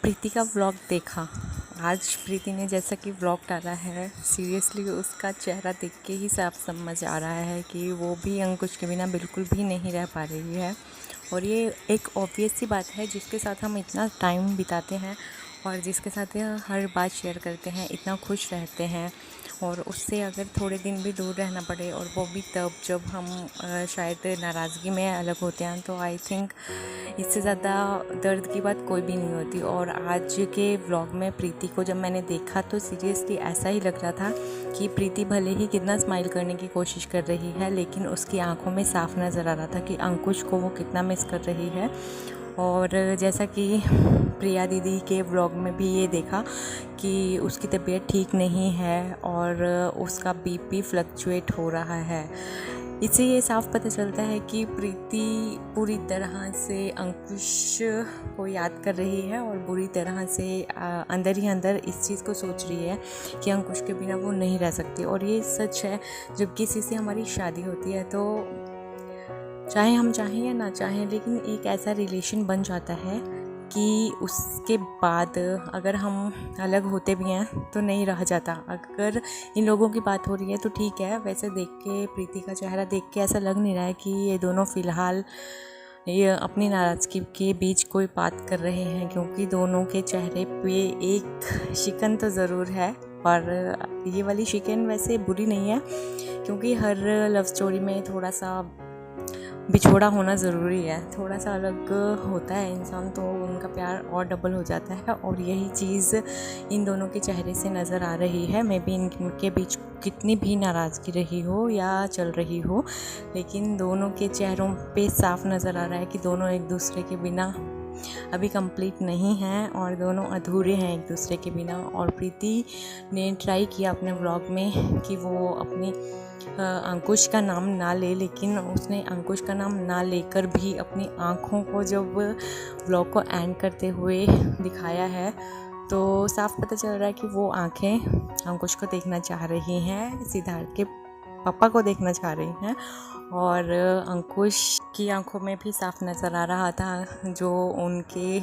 प्रीति का व्लॉग देखा। आज प्रीति ने जैसा कि व्लॉग डाला है, सीरियसली उसका चेहरा देख के ही साफ समझ आ रहा है कि वो भी अंकुश के बिना बिल्कुल भी नहीं रह पा रही है। और ये एक ऑब्वियस सी बात है, जिसके साथ हम इतना टाइम बिताते हैं और जिसके साथ हर बात शेयर करते हैं, इतना खुश रहते हैं, और उससे अगर थोड़े दिन भी दूर रहना पड़े और वो भी तब जब हम शायद नाराज़गी में अलग होते हैं, तो आई थिंक इससे ज़्यादा दर्द की बात कोई भी नहीं होती। और आज के व्लॉग में प्रीति को जब मैंने देखा तो सीरियसली ऐसा ही लग रहा था कि प्रीति भले ही कितना स्माइल करने की कोशिश कर रही है, लेकिन उसकी आंखों में साफ नज़र आ रहा था कि अंकुश को वो कितना मिस कर रही है। और जैसा कि प्रिया दीदी के व्लॉग में भी ये देखा कि उसकी तबीयत ठीक नहीं है और उसका बीपी फ्लक्चुएट हो रहा है। इससे ये साफ पता चलता है कि प्रीति पूरी तरह से अंकुश को याद कर रही है और बुरी तरह से अंदर ही अंदर इस चीज़ को सोच रही है कि अंकुश के बिना वो नहीं रह सकती। और ये सच है, जब किसी से हमारी शादी होती है तो चाहे हम चाहें या ना चाहें, लेकिन एक ऐसा रिलेशन बन जाता है कि उसके बाद अगर हम अलग होते भी हैं तो नहीं रह जाता। अगर इन लोगों की बात हो रही है तो ठीक है, वैसे देख के प्रीति का चेहरा देख के ऐसा लग नहीं रहा है कि ये दोनों फ़िलहाल ये अपनी नाराज़गी के बीच कोई बात कर रहे हैं, क्योंकि दोनों के चेहरे पे एक शिकन तो ज़रूर है। और ये वाली शिकन वैसे बुरी नहीं है, क्योंकि हर लव स्टोरी में थोड़ा सा बिछोड़ा होना ज़रूरी है, थोड़ा सा अलग होता है इंसान तो उनका प्यार और डबल हो जाता है। और यही चीज़ इन दोनों के चेहरे से नज़र आ रही है। मे बी इनके बीच कितनी भी नाराज़गी रही हो या चल रही हो, लेकिन दोनों के चेहरों पे साफ नज़र आ रहा है कि दोनों एक दूसरे के बिना अभी कंप्लीट नहीं हैं और दोनों अधूरे हैं एक दूसरे के बिना। और प्रीति ने ट्राई किया अपने व्लॉग में कि वो अपनी अंकुश का नाम ना ले, लेकिन उसने अंकुश का नाम ना लेकर भी अपनी आँखों को जब व्लॉग को एंड करते हुए दिखाया है तो साफ पता चल रहा है कि वो आँखें अंकुश को देखना चाह रही हैं, सिद्धार्थ के पापा को देखना चाह रही हैं। और अंकुश की आंखों में भी साफ नज़र आ रहा था जो उनके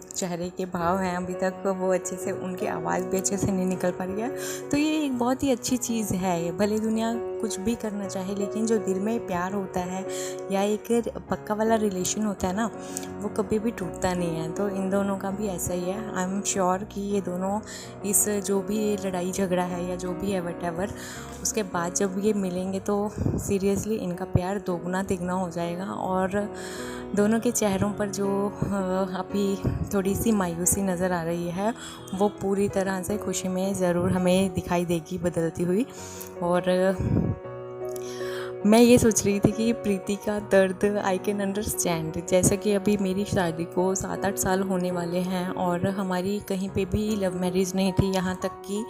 चेहरे के भाव हैं, अभी तक वो अच्छे से, उनकी आवाज़ भी अच्छे से नहीं निकल पा रही है। तो ये एक बहुत ही अच्छी चीज़ है। भले दुनिया कुछ भी करना चाहे, लेकिन जो दिल में प्यार होता है या एक पक्का वाला रिलेशन होता है ना, वो कभी भी टूटता नहीं है। तो इन दोनों का भी ऐसा ही है। आई एम श्योर कि ये दोनों इस जो भी लड़ाई झगड़ा है या जो भी है वटेवर, उसके बाद जब ये मिलेंगे तो सीरियसली इनका प्यार दोगुना तिगुना हो जाएगा। और दोनों के चेहरों पर जो अभी थोड़ी सी मायूसी नज़र आ रही है, वो पूरी तरह से खुशी में ज़रूर हमें दिखाई देगी बदलती हुई। और मैं ये सोच रही थी कि प्रीति का दर्द आई कैन अंडरस्टैंड। जैसे कि अभी मेरी शादी को 7-8 साल होने वाले हैं और हमारी कहीं पे भी लव मैरिज नहीं थी। यहाँ तक कि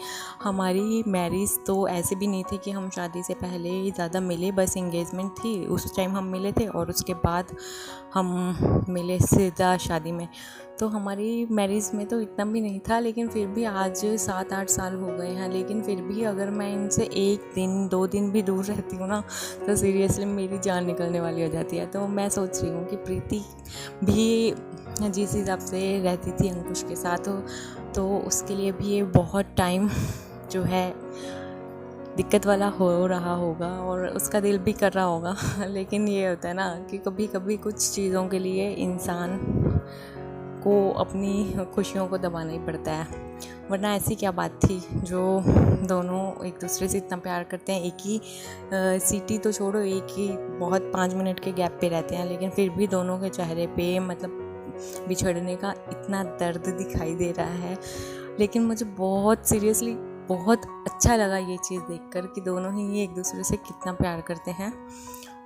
हमारी मैरिज तो ऐसे भी नहीं थी कि हम शादी से पहले ज़्यादा मिले, बस एंगेजमेंट थी, उस टाइम हम मिले थे और उसके बाद हम मिले सीधा शादी में। तो हमारी मैरिज में तो इतना भी नहीं था, लेकिन फिर भी आज 7-8 साल हो गए हैं। लेकिन फिर भी अगर मैं इनसे 1 दिन 2 दिन भी दूर रहती हूँ ना, तो सीरियसली मेरी जान निकलने वाली हो जाती है। तो मैं सोच रही हूँ कि प्रीति भी जिस हिसाब से रहती थी अंकुश के साथ, तो उसके लिए भी ये बहुत टाइम जो है दिक्कत वाला हो रहा होगा और उसका दिल भी कर रहा होगा। लेकिन ये होता है ना कि कभी कभी कुछ चीज़ों के लिए इंसान को अपनी खुशियों को दबाना ही पड़ता है, वरना ऐसी क्या बात थी जो दोनों एक दूसरे से इतना प्यार करते हैं। एक ही सिटी तो छोड़ो, एक ही बहुत 5 मिनट के गैप पे रहते हैं, लेकिन फिर भी दोनों के चेहरे पे मतलब बिछड़ने का इतना दर्द दिखाई दे रहा है। लेकिन मुझे बहुत सीरियसली बहुत अच्छा लगा ये चीज़ देखकर कि दोनों ही एक दूसरे से कितना प्यार करते हैं।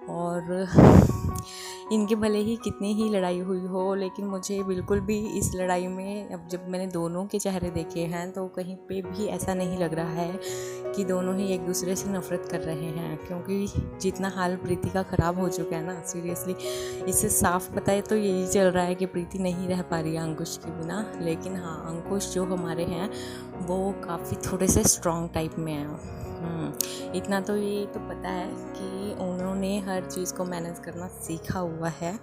और इनके भले ही कितनी ही लड़ाई हुई हो, लेकिन मुझे बिल्कुल भी इस लड़ाई में, अब जब मैंने दोनों के चेहरे देखे हैं तो कहीं पे भी ऐसा नहीं लग रहा है कि दोनों ही एक दूसरे से नफ़रत कर रहे हैं। क्योंकि जितना हाल प्रीति का ख़राब हो चुका है ना, सीरियसली इससे साफ पता है तो यही चल रहा है कि प्रीति नहीं रह पा रही है अंकुश के बिना। लेकिन हाँ, अंकुश जो हमारे हैं वो काफ़ी थोड़े से स्ट्रॉन्ग टाइप में हैं। इतना तो ये तो पता है कि उन्होंने हर चीज़ को मैनेज करना सीखा हुआ है,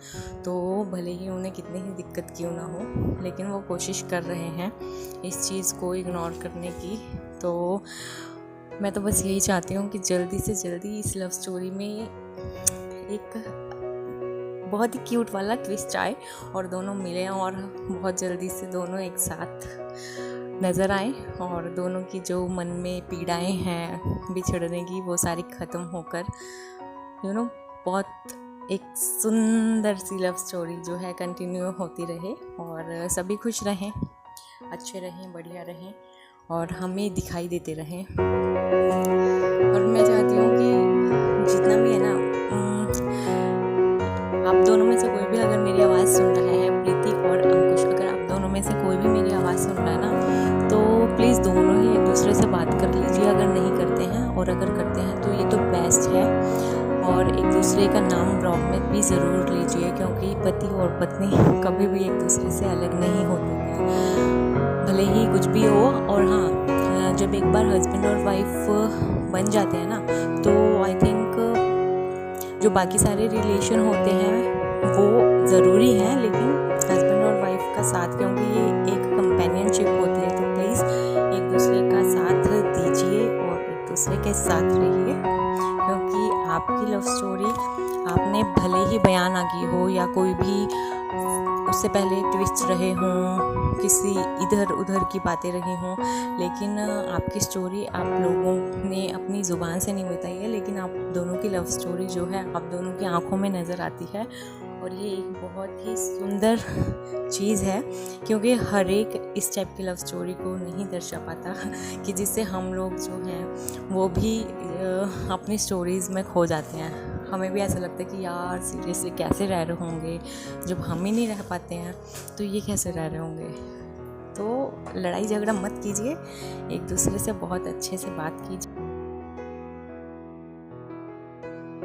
तो भले ही उन्हें कितनी ही दिक्कत क्यों ना हो, लेकिन वो कोशिश कर रहे हैं इस चीज़ को इग्नोर करने की। तो मैं तो बस यही चाहती हूँ कि जल्दी से जल्दी इस लव स्टोरी में एक बहुत ही क्यूट वाला ट्विस्ट आए और दोनों मिलें और बहुत जल्दी से दोनों एक साथ नज़र आए और दोनों की जो मन में पीड़ाएं हैं बिछड़ने की वो सारी ख़त्म होकर बहुत एक सुंदर सी लव स्टोरी जो है कंटिन्यू होती रहे और सभी खुश रहें, अच्छे रहें, बढ़िया रहें और हमें दिखाई देते रहें। और मैं चाहती हूँ कि जितना भी है ना, आप दोनों में से कोई भी अगर मेरी आवाज़ सुन रहा है, प्रीति और अंकुश, अगर आप दोनों में से कोई भी मेरी आवाज़ सुन रहा है ना, तो प्लीज़ दोनों ही एक दूसरे से बात कर लीजिए अगर नहीं करते हैं, और अगर करते हैं तो ये तो बेस्ट है। और एक दूसरे का नाम ब्लॉग में भी ज़रूर लीजिए, क्योंकि पति और पत्नी कभी भी एक दूसरे से अलग नहीं होते हैं, भले ही कुछ भी हो। और हाँ, जब एक बार हस्बैंड और वाइफ बन जाते हैं ना, तो आई थिंक जो बाकी सारे रिलेशन होते हैं वो ज़रूरी हैं, लेकिन हस्बैंड और वाइफ का साथ, क्योंकि ये एक कंपेनियनशिप होती है, तो प्लीज़ एक दूसरे का साथ दीजिए और एक दूसरे के साथ रहिए, क्योंकि आपकी लव स्टोरी आपने भले ही बयान ना की हो या कोई भी उससे पहले ट्विस्ट रहे हों, किसी इधर उधर की बातें रही हों, लेकिन आपकी स्टोरी आप लोगों ने अपनी ज़ुबान से नहीं बताई है, लेकिन आप दोनों की लव स्टोरी जो है आप दोनों की आंखों में नज़र आती है। और ये एक बहुत ही सुंदर चीज़ है, क्योंकि हर एक इस टाइप की लव स्टोरी को नहीं दर्शा पाता कि जिससे हम लोग जो हैं वो भी अपनी स्टोरीज़ में खो जाते हैं। हमें भी ऐसा लगता है कि यार सीरियसली कैसे रह रहे होंगे, जब हम ही नहीं रह पाते हैं तो ये कैसे रह रहे होंगे। तो लड़ाई झगड़ा मत कीजिए, एक दूसरे से बहुत अच्छे से बात कीजिए।